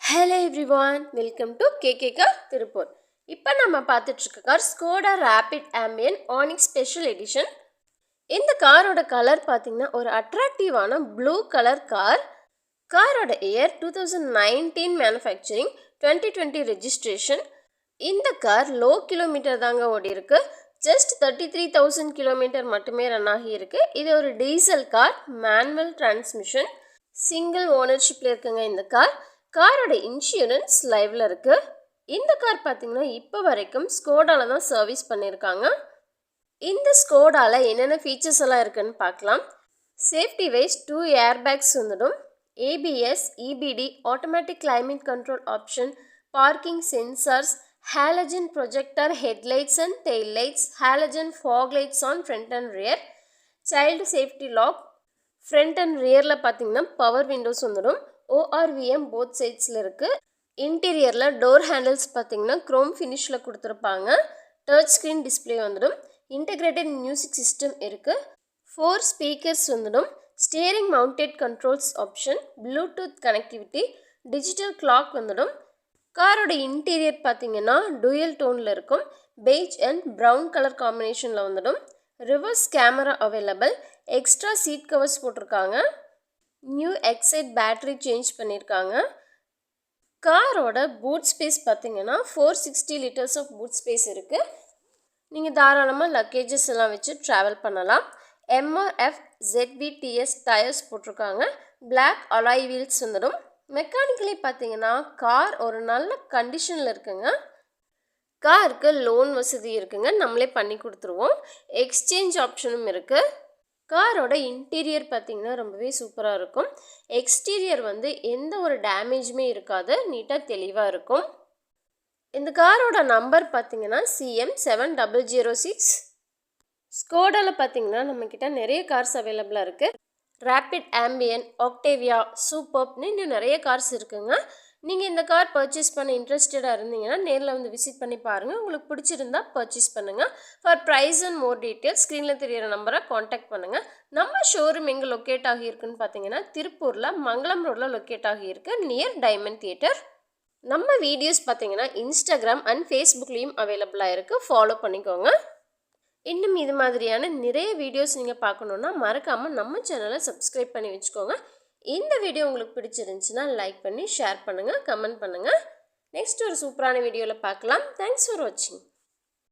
Hello everyone, welcome to KK Tirupur. இப்போ நம்ம பார்த்துட்டு இருக்க car Skoda Rapid Ambient ONYX Special Edition. இந்த காரோட கலர் பார்த்தீங்கன்னா ஒரு அட்ராக்டிவான ப்ளூ கலர் கார். காரோட இயர் 2019 மேனுஃபேக்சரிங், 2020 ரெஜிஸ்ட்ரேஷன். இந்த கார் லோ கிலோமீட்டர் தாங்க ஓடி இருக்கு. ஜஸ்ட் 33,000 கிலோமீட்டர் மட்டுமே ரன் ஆகி இருக்கு. இது ஒரு diesel car, manual transmission, single ஓனர்ஷிப்ல இருக்குங்க இந்த கார். காரோட இன்சூரன்ஸ் லைவ்ல இருக்கு. இந்த கார் பார்த்தீங்கன்னா இப்போ வரைக்கும் ஸ்கோடால தான் சர்வீஸ் பண்ணியிருக்காங்க. இந்த ஸ்கோடால என்னென்ன ஃபீச்சர்ஸ் எல்லாம் இருக்குன்னு பார்க்கலாம். சேஃப்டி வைஸ் 2 ஏர் பேக்ஸ் வந்துடும். ABS, EBD, automatic climate control option, parking sensors, halogen projector headlights and tail lights, halogen fog lights on front and rear, child safety lock. Front and ரியரில் பார்த்தீங்கன்னா power windows வந்துடும். ORVM both சைட்ஸில் இருக்குது. இன்டீரியரில் door handles பார்த்தீங்கன்னா chrome ஃபினிஷில் கொடுத்துருப்பாங்க. Touch screen display வந்துடும். இன்டெகிரேட்டட் மியூசிக் சிஸ்டம் இருக்குது. 4 ஸ்பீக்கர்ஸ் வந்துடும். Steering mounted controls option, Bluetooth connectivity, digital clock வந்துடும். காரோட இன்டீரியர் பார்த்தீங்கன்னா டூயல் டோனில் இருக்கும். பெய்ஜ் அண்ட் ப்ரௌன் கலர் காம்பினேஷனில் வந்துடும். Reverse camera available. Extra seat covers போட்டிருக்காங்க. நியூ எக்ஸைட் பேட்டரி சேஞ்ச் பண்ணியிருக்காங்க. காரோட பூட் ஸ்பேஸ் பார்த்தீங்கன்னா 460 லிட்டர்ஸ் ஆஃப் பூட் ஸ்பேஸ் இருக்குது. நீங்கள் தாராளமாக லக்கேஜஸ் எல்லாம் வச்சு ட்ராவல் பண்ணலாம். MRF ZVTS டயர்ஸ் போட்டிருக்காங்க. பிளாக் அலாய் வீல்ஸ் வந்துடும். மெக்கானிக்கலி பார்த்தீங்கன்னா கார் ஒரு நல்ல கண்டிஷனில் இருக்குங்க. காருக்கு லோன் வசதி இருக்குங்க, நம்மளே பண்ணி கொடுத்துருவோம். எக்ஸ்சேஞ்ச் ஆப்ஷனும் இருக்குது. காரோட இன்டீரியர் பார்த்தீங்கன்னா ரொம்பவே சூப்பராக இருக்கும். எக்ஸ்டீரியர் வந்து எந்த ஒரு டேமேஜுமே இருக்காது, நீட்டாக தெளிவாக இருக்கும். இந்த காரோட நம்பர் பார்த்தீங்கன்னா CM7006. ஸ்கோடாவில் பார்த்தீங்கன்னா நம்மக்கிட்ட நிறைய கார்ஸ் அவைலபிளாக இருக்குது. ரேபிட், ஆம்பியன், ஆக்டேவியா, சூப்பர்ப்னு இன்னும் நிறைய கார்ஸ் இருக்குங்க. நீங்கள் இந்த கார் பர்ச்சேஸ் பண்ண இன்ட்ரெஸ்டடாக இருந்தீங்கன்னா நேரில் வந்து விசிட் பண்ணி பாருங்கள். உங்களுக்கு பிடிச்சிருந்தா பர்ச்சேஸ் பண்ணுங்கள். For price and more details ஸ்க்ரீனில் தெரியிற நம்பரை காண்டாக்ட் பண்ணுங்கள். நம்ம ஷோரூம் எங்கே லொக்கேட் ஆகியிருக்குன்னு பார்த்தீங்கன்னா திருப்பூரில் மங்களம் ரோடில் லொக்கேட் ஆகியிருக்கு, நியர் டைமண்ட் தியேட்டர். நம்ம வீடியோஸ் பார்த்தீங்கன்னா இன்ஸ்டாகிராம் அண்ட் ஃபேஸ்புக்லேயும் அவைலபிளாக இருக்குது, ஃபாலோ பண்ணிக்கோங்க. இன்னும் இது மாதிரியான நிறைய வீடியோஸ் நீங்கள் பார்க்கணுன்னா மறக்காமல் நம்ம சேனலை சப்ஸ்கிரைப் பண்ணி வச்சுக்கோங்க. இந்த வீடியோ உங்களுக்கு பிடிச்சிருந்துச்சுன்னா லைக் பண்ணி ஷேர் பண்ணுங்கள், கமெண்ட் பண்ணுங்கள். நெக்ஸ்ட் ஒரு சூப்பரான வீடியோவில் பார்க்கலாம். தேங்க்ஸ் ஃபார் வாட்சிங்.